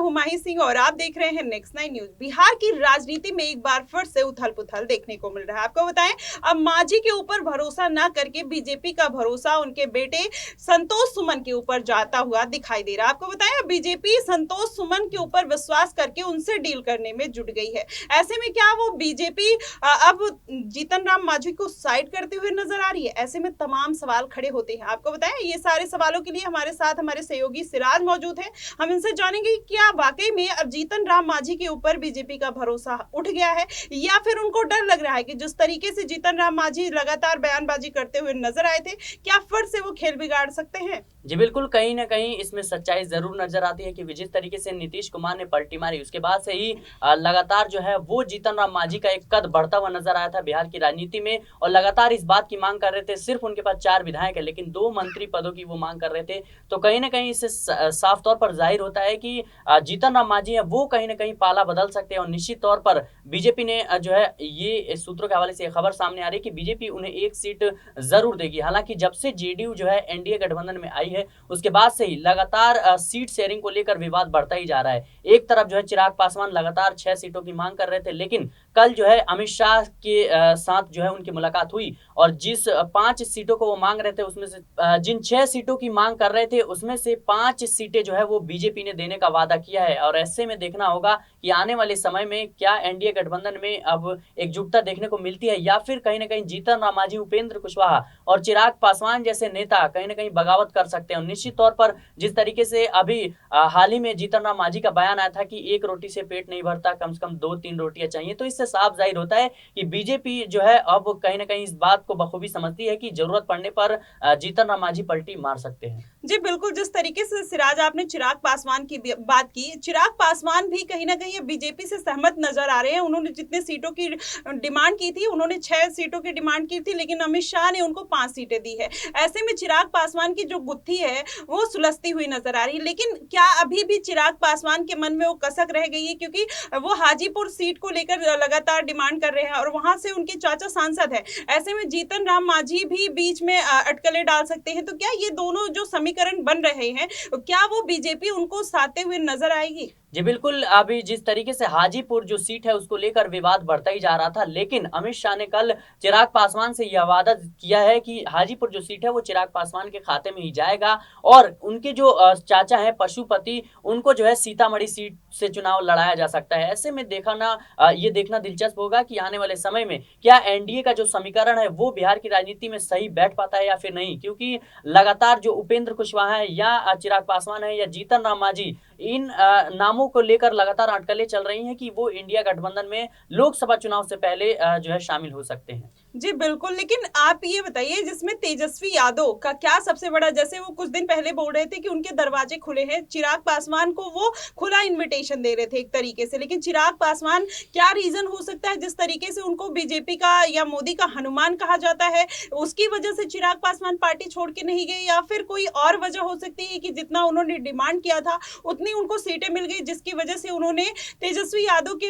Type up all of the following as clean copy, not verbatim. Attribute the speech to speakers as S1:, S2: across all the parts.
S1: हूं माही सिंह और आप देख रहे हैं नेक्स्ट 9 न्यूज। बिहार की राजनीति में एक बार फिर से उथल पुथल देखने को मिल रहा है। आपको बताएं, अब मांझी के ऊपर भरोसा न करके बीजेपी का भरोसा उनके बेटे संतोष सुमन के ऊपर जाता हुआ दिखाई दे रहा है। आपको बताएं, बीजेपी संतोष सुमन के ऊपर विश्वास करके उनसे डील करने में जुट गई है। ऐसे में क्या वो बीजेपी अब जीतन राम मांझी को साइड करते हुए नजर आ रही है? ऐसे में तमाम सवाल खड़े होते हैं। आपको बताएं, ये सारे सवालों के लिए हमारे साथ हमारे सहयोगी सिराज मौजूद है। हम इनसे जानेंगे कि क्या वाकई में अब जीतन राम मांझी के ऊपर बीजेपी का भरोसा उठ गया है, या फिर उनको डर लग रहा है कि जिस तरीके से जीतन राम मांझी लगातार बयानबाजी करते हुए नजर आए थे, क्या फिर से वो खेल बिगाड़ सकते हैं?
S2: जी बिल्कुल, कहीं ना कहीं इसमें सच्चाई जरूर नजर आती है कि जिस तरीके से नीतीश कुमार ने पलटी मारी उसके बाद से ही लगातार जो है वो जीतन राम मांझी का एक कद बढ़ता हुआ नजर आया था बिहार की राजनीति में, और लगातार इस बात की मांग कर रहे थे। सिर्फ उनके पास 4 विधायक है लेकिन 2 मंत्री पदों की वो मांग कर रहे थे। तो कहीं ना कहीं इससे साफ तौर पर जाहिर होता है कि जीतन राम मांझी है वो कहीं ना कहीं पाला बदल सकते हैं। और निश्चित तौर पर बीजेपी ने जो है ये सूत्रों के हवाले से खबर सामने आ रही है कि बीजेपी उन्हें 1 सीट जरूर देगी। हालांकि जब से जेडीयू जो है एनडीए गठबंधन में आई है उसके बाद से ही लगातार सीट शेयरिंग को लेकर विवाद बढ़ता ही जा रहा है। एक तरफ जो है चिराग पासवान लगातार 6 सीटों की मांग कर रहे थे, लेकिन कल जो है अमित शाह के साथ जो है उनकी मुलाकात हुई और जिस 5 सीटों को वो मांग रहे थे उसमें से जिन 6 सीटों की मांग कर रहे थे उसमें से 5 सीटें जो है वो बीजेपी ने देने का वादा किया है। और ऐसे में देखना होगा कि आने वाले समय में क्या एनडीए गठबंधन में अब एकजुटता देखने को मिलती है, या फिर कहीं ना कहीं जीतन राम मांझी, उपेंद्र कुशवाहा और चिराग पासवान जैसे नेता कहीं ना कहीं बगावत कर सकते हैं। निश्चित तौर पर जिस तरीके से अभी हाल ही में जीतन राम मांझी का बयान आया था कि 1 रोटी से पेट नहीं भरता, कम से कम 2-3 रोटियां चाहिए, तो इससे साफ जाहिर होता है कि बीजेपी जो है अब कहीं ना कहीं इस बात को बखूबी समझती है कि जरूरत पड़ने पर जीतन राम मांझी पलटी मार सकते हैं।
S1: जी बिल्कुल, जिस तरीके से सिराज आपने चिराग पासवान की बात की, चिराग पासवान भी कहीं ना कहीं बीजेपी से सहमत नजर आ रहे हैं। उन्होंने जितने सीटों की डिमांड की थी, उन्होंने 6 सीटों की डिमांड की थी, लेकिन अमित शाह ने उनको 5 सीटें दी है। ऐसे में चिराग पासवान की जो गुत्थी है वो सुलझती हुई नजर आ रही है। लेकिन क्या अभी भी चिराग पासवान के मन में वो कसक रह गई है? क्योंकि वो हाजीपुर सीट को लेकर लगातार डिमांड कर रहे हैं और वहां से उनके चाचा सांसद है। ऐसे में जीतन राम मांझी भी बीच में अटकलें डाल सकते हैं। तो क्या ये दोनों जो समीकरण बन रहे हैं, क्या वो बीजेपी उनको साधते हुए नजर आएगी?
S2: जी बिल्कुल, अभी जिस तरीके से हाजीपुर जो सीट है उसको लेकर विवाद बढ़ता ही जा रहा था, लेकिन अमित शाह ने कल चिराग पासवान से यह वादा किया है कि हाजीपुर जो सीट है वो चिराग पासवान के खाते में ही जाएगा। और उनके जो चाचा हैं पशुपति, उनको जो है सीतामढ़ी सीट से चुनाव लड़ाया जा सकता है। ऐसे में ये देखना दिलचस्प होगा कि आने वाले समय में क्या एनडीए का जो समीकरण है वो बिहार की राजनीति में सही बैठ पाता है या फिर नहीं। क्योंकि लगातार जो उपेंद्र कुशवाहा है या चिराग पासवान है या जीतन राम मांझी, इन नामों को लेकर लगातार अटकलें चल रही हैं कि वो इंडिया गठबंधन में लोकसभा चुनाव से पहले जो है शामिल हो सकते हैं।
S1: जी बिल्कुल, लेकिन आप ये बताइए, जिसमें तेजस्वी यादव का क्या सबसे बड़ा, जैसे वो कुछ दिन पहले बोल रहे थे कि उनके दरवाजे खुले हैं, चिराग पासवान को वो खुला इनविटेशन दे रहे थे एक तरीके से, लेकिन चिराग पासवान, क्या रीजन हो सकता है जिस तरीके से उनको बीजेपी का या मोदी का हनुमान कहा जाता है, उसकी वजह से चिराग पासवान पार्टी छोड़ के नहीं गए, या फिर कोई और वजह हो सकती है कि जितना उन्होंने डिमांड किया था उतनी उनको सीटें मिल गई जिसकी वजह से उन्होंने तेजस्वी यादव के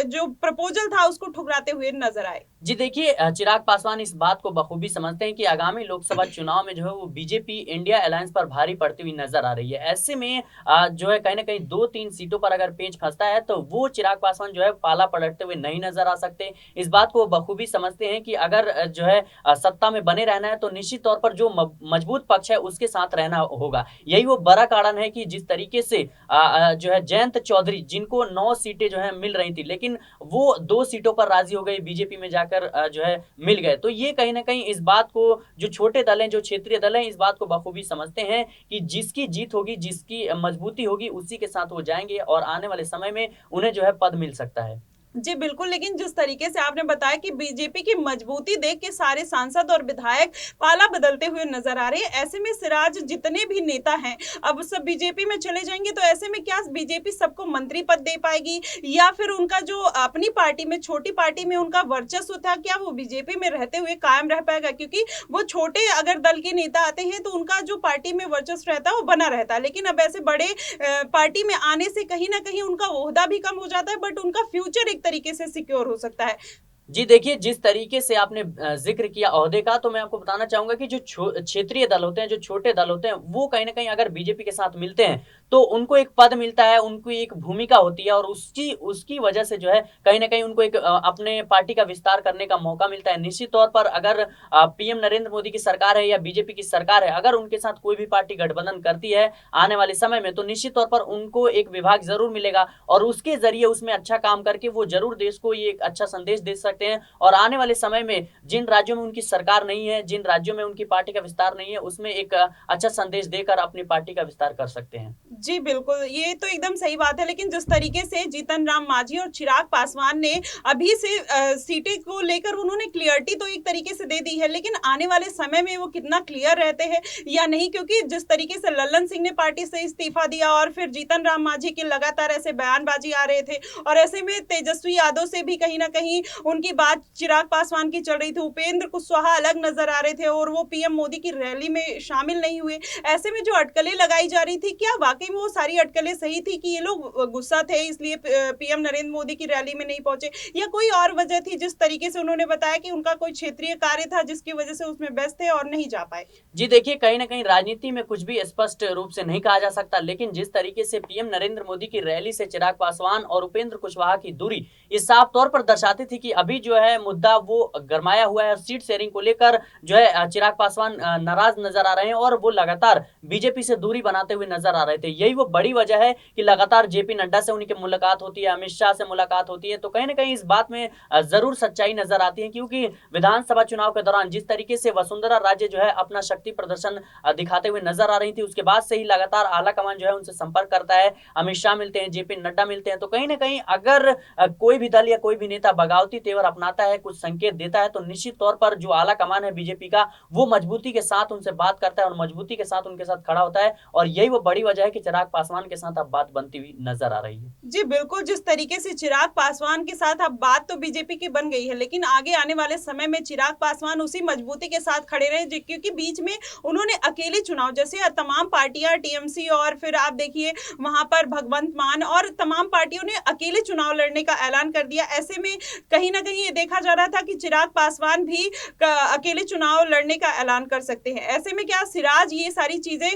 S1: जो प्रपोजल था उसको ठुकराते हुए नजर आए?
S2: जी देखिए, चिराग पासवान इस बात को बखूबी समझते हैं कि आगामी लोकसभा चुनाव में जो है वो बीजेपी इंडिया अलायंस पर भारी पड़ती हुई नजर आ रही है। ऐसे में जो है कहीं ना कहीं 2-3 सीटों पर अगर पेंच फंसता है तो वो चिराग पासवान जो है पाला पलटते हुए नहीं नजर आ सकते। इस बात को बखूबी समझते हैं कि अगर जो है सत्ता में बने रहना है तो निश्चित तौर पर जो मजबूत पक्ष है उसके साथ रहना होगा। यही वो बड़ा कारण है कि जिस तरीके से जो है जयंत चौधरी, जिनको 9 सीटें जो है मिल रही थी, लेकिन वो 2 सीटों पर राजी हो गए, बीजेपी में जाकर जो है मिल गए। तो ये कहीं ना कहीं इस बात को, जो छोटे दल हैं, जो क्षेत्रीय दल हैं, इस बात को बखूबी समझते हैं कि जिसकी जीत होगी, जिसकी मजबूती होगी, उसी के साथ वो जाएंगे और आने वाले समय में उन्हें जो है पद मिल सकता है।
S1: जी बिल्कुल, लेकिन जिस तरीके से आपने बताया कि बीजेपी की मजबूती देख के सारे सांसद और विधायक पाला बदलते हुए नजर आ रहे हैं, ऐसे में सिराज, जितने भी नेता हैं अब सब बीजेपी में चले जाएंगे, तो ऐसे में क्या बीजेपी सबको मंत्री पद दे पाएगी, या फिर उनका जो अपनी पार्टी में, छोटी पार्टी में उनका वर्चस्व था, क्या वो बीजेपी में रहते हुए कायम रह पाएगा? क्योंकि वो छोटे अगर दल के नेता आते हैं तो उनका जो पार्टी में वर्चस्व रहता है वो बना रहता है, लेकिन अब ऐसे बड़े पार्टी में आने से कहीं ना कहीं उनका ओहदा भी कम हो जाता है, बट उनका फ्यूचर एक तरीके से सिक्योर हो सकता है।
S2: जी देखिए, जिस तरीके से आपने ज़िक्र किया ओहदे का, तो मैं आपको बताना चाहूँगा कि जो क्षेत्रीय दल होते हैं, जो छोटे दल होते हैं, वो कहीं न कहीं अगर बीजेपी के साथ मिलते हैं, तो उनको एक पद मिलता है, उनको एक भूमिका होती है और उसकी उसकी वजह से जो है, कहीं न कहीं उनको एक अपने पार्टी का विस्तार करने का मौका मिलता है। निश्चित तौर पर अगर पीएम नरेंद्र मोदी की सरकार है या बीजेपी की सरकार है, अगर उनके साथ कोई भी पार्टी गठबंधन करती है आने वाले समय में, तो निश्चित तौर पर उनको एक विभाग ज़रूर मिलेगा और उसके ज़रिए उसमें अच्छा काम करके वो ज़रूर देश को ये एक अच्छा संदेश दे सकते हैं और आने वाले समय में जिन राज्यों में उनकी सरकार नहीं है, जिन राज्यों में उनकी पार्टी का विस्तार नहीं है, उसमें एक अच्छा संदेश देकर अपनी पार्टी का विस्तार कर सकते हैं।
S1: जी बिल्कुल, ये तो एकदम सही बात है, लेकिन जिस तरीके से जीतन राम मांझी और चिराग पासवान ने अभी से सीटें को लेकर उन्होंने क्लियरिटी तो एक तरीके से दे दी है, लेकिन आने वाले समय में वो कितना क्लियर रहते हैं या नहीं, क्योंकि जिस तरीके से लल्लन सिंह ने पार्टी से इस्तीफा दिया और फिर जीतन राम मांझी के लगातार ऐसे बयानबाजी आ रहे थे और ऐसे में तेजस्वी यादव से भी कहीं ना कहीं उनकी बात चिराग पासवान की चल रही थी, उपेंद्र कुशवाहा अलग नजर आ रहे थे और वो पीएम मोदी की रैली में शामिल नहीं हुए। ऐसे में जो अटकलें लगाई जा रही थी, क्या वाकई में वो सारी अटकलें सही थी कि ये लोग गुस्सा थे इसलिए पीएम नरेंद्र मोदी की रैली में नहीं पहुंचे, या कोई और वजह थी? जिस तरीके से उन्होंने बताया कि उनका कोई क्षेत्रीय कार्य था जिसकी वजह से उसमें व्यस्त थे और नहीं जा पाए।
S2: जी देखिए, कहीं न कहीं राजनीति में कुछ भी स्पष्ट रूप से नहीं कहा जा सकता, लेकिन जिस तरीके से पीएम नरेंद्र मोदी की रैली से चिराग पासवान और उपेंद्र कुशवाहा की दूरी, ये साफ तौर पर दर्शाती थी कि अभी जो है मुद्दा वो गरमाया हुआ है। सीट शेयरिंग को लेकर जो है चिराग पासवान नाराज नजर आ रहे हैं और वो लगातार बीजेपी से दूरी बनाते हुए नजर आ रहे थे। यही वो बड़ी वजह है कि लगातार जेपी नड्डा से उनकी मुलाकात होती है, अमित शाह से मुलाकात होती है, तो कहीं न कहीं इस बात में ज़रूर सच्चाई नजर आती है, क्योंकि विधानसभा चुनाव के दौरान जिस तरीके से वसुंधरा राजे जो है अपना शक्ति प्रदर्शन दिखाते हुए नजर आ रही थी, उसके बाद से ही लगातार आला कमान जो है उनसे संपर्क करता है, अमित शाह मिलते हैं, जेपी नड्डा मिलते हैं, तो कहीं ना कहीं अगर कोई भी दल या कोई भी नेता बगावती तेवर अपनाता है, कुछ संकेत देता है, तो निश्चित तौर पर जो आला कमान है बीजेपी का, वो मजबूती के साथ उनसे बात करता है और मजबूती के साथ उनके साथ खड़ा होता है और यही वो बड़ी वजह है कि चिराग पासवान के साथ अब बात बनती हुई नजर आ रही है।
S1: जी बिल्कुल, जिस तरीके से चिराग पासवान के साथ अब बात तो बीजेपी की बन गई है, लेकिन आगे आने वाले समय में चिराग पासवान उसी मजबूती के साथ खड़े रहे, क्योंकि बीच में उन्होंने अकेले चुनाव, जैसे तमाम पार्टियां टीएमसी और फिर आप देखिए वहां पर भगवंत मान और तमाम पार्टियों ने अकेले चुनाव लड़ने का ऐलान कर दिया। ऐसे में कहीं ना कहीं ये देखा जा रहा था कि चिराग पासवान भी अकेले चुनाव लड़ने का ऐलान कर सकते हैं। ऐसे में क्या सिराज ये सारी चीजें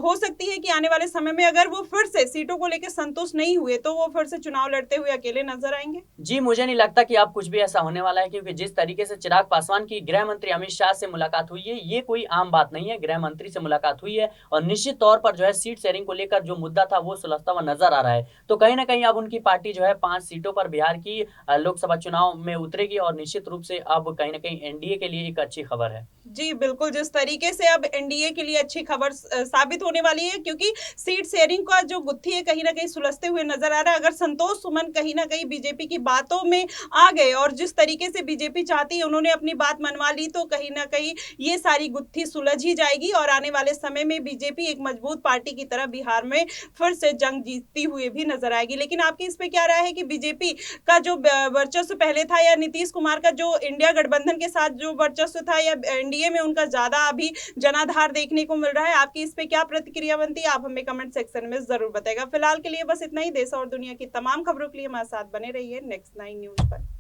S1: हो सकती है कि आने वाले समय में अगर वो फिर से सीटों को लेकर संतुष्ट नहीं हुए तो वो फिर से चुनाव लड़ते हुए अकेले नजर आएंगे?
S2: जी, मुझे नहीं लगता कि अब कुछ भी ऐसा होने वाला है, क्योंकि जिस तरीके से चिराग पासवान की गृह मंत्री अमित शाह से मुलाकात हुई है, ये कोई आम बात नहीं है। गृह मंत्री से मुलाकात हुई है और निश्चित तौर पर जो है सीट शेयरिंग को लेकर जो मुद्दा था वो सुलझता हुआ नजर आ रहा है। तो कहीं ना कहीं अब उनकी पार्टी जो है 5 सीटों पर बिहार की लोकसभा चुनाव में उतरेगी और निश्चित रूप से अब कहीं ना कहीं एनडीए के लिए एक अच्छी खबर है।
S1: जी बिल्कुल, जिस तरीके से अब एनडीए के लिए अच्छी खबर साबित होने वाली है, क्योंकि सीट शेयरिंग का जो गुत्थी है कहीं ना कहीं सुलझते हुए नजर आ रहा है। अगर संतोष सुमन कहीं ना कहीं बीजेपी की बातों में आ गए और जिस तरीके से बीजेपी चाहती है उन्होंने अपनी बात मनवा ली, तो कहीं ना कहीं ये सारी गुत्थी सुलझ ही जाएगी और आने वाले समय में बीजेपी एक मजबूत पार्टी की तरह बिहार में फिर से जंग जीतती हुई भी नजर आएगी। लेकिन आपकी इस पे क्या राय है कि बीजेपी का जो वर्चस्व पहले था या नीतीश कुमार का जो इंडिया गठबंधन के साथ जो वर्चस्व था या एनडीए में उनका ज्यादा अभी जनाधार देखने को मिल रहा है? आपकी इस पे क्या प्रतिक्रिया बनती है? आप हमें कमेंट सेक्शन में जरूर बताएगा। फिलहाल के लिए बस इतना ही। देश और दुनिया की तमाम खबरों के लिए हमारे साथ बने रहिए नेक्स्ट 9 न्यूज पर।